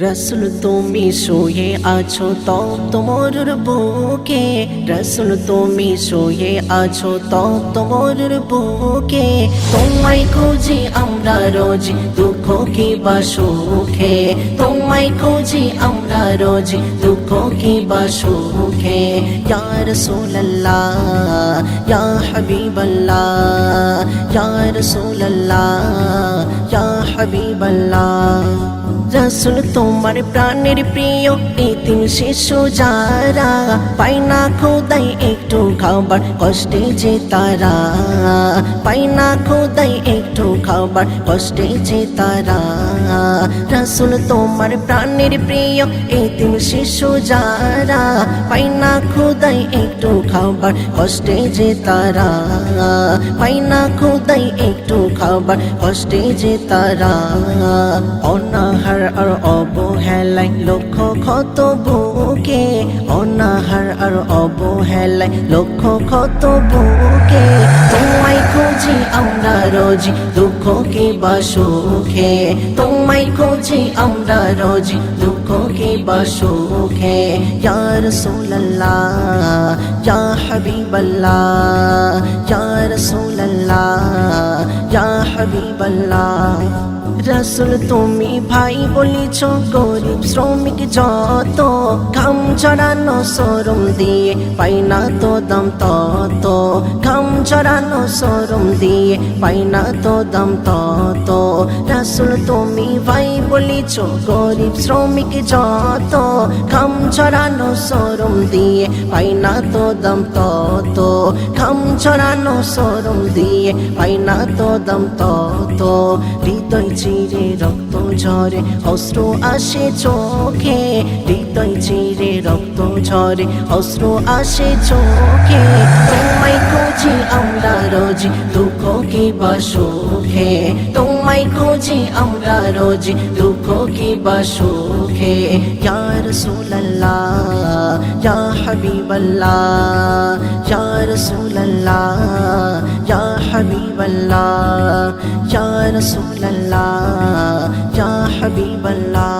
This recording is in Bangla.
রসুল তুমি শুয়ে আছো তপ্ত মরুর বুকে, রসুল তুমি শুয়ে আছো তপ্ত মরুর বুকে। তোমায় খুঁজি আমরা রোজ দুঃখ কি বা সুখে, তোমায় খুঁজি আমরা রোজ দুঃখ কি বা সুখে। ইয়া রাসূলুল্লাহ ইয়া হাবিবাল্লাহ, ইয়া রাসূলুল্লাহ ইয়া হাবিবাল্লাহ। রসুল তোমার প্রাণের প্রিয় এতিম শিশু যারা, পাই না খোদাই একটু খাবার কষ্টে যে তারা, পাই না খোদাই একটু খাবার কষ্টে যে তারা। রসুল তোমার প্রাণের প্রিয় এতিম শিশু যারা, পাই না খোদাই একটু খাবার কষ্টে যে তারা, পাই না খোদাই একটু খাবার কষ্টে যে তারা। অনাহার আর অবহেলায় লক্ষ ক্ষত বুকে, অনাহার আর অবহেলায় লক্ষ ক্ষত বুকে। তোমায় খুঁজি আমরা রোজ দুঃখ কি বা সুখে, তোমায় খুঁজি আমরা রোজ দুঃখ কি বা সুখে। ইয়া রাসূলুল্লাহ ইয়া হাবিবাল্লাহ, ইয়া রাসূলুল্লাহ ইয়া হাবিবাল্লাহ। রসুল তুমি ভাই বলিছ গরিব শ্রমিক যত, ঘাম ঝরানো শরম দিয়ে পাই না তো দাম তত, ঘাম ঝরানো শরম দিয়ে পাই না তো দাম তত। রসুল তুমি ভাই বলিছ গরিব শ্রমিক যত, ঘাম ঝরানো শরম দিয়ে পাই না তো দাম তত, ঘাম ঝরানো শরম দিয়ে পাই না তো দাম তত। হৃদয় চিরে রক্ত ঝরে অশ্রু আসে চোখে, হৃদয় চিরে রক্ত ঝরে অশ্রু আসে চোখে। তোমায় খুঁজি আমরা রোজ দুঃখ কি বা সুখে, তোমায় খুঁজি আমরা রোজ দুঃখ কি বা সুখে। ইয়া রাসূলুল্লাহ ইয়া হাবিবাল্লাহ, ইয়া রাসূলুল্লাহ ইয়া হাবিবাল্লাহ, ইয়া রাসূলুল্লাহ ইয়া হাবিবাল্লাহ।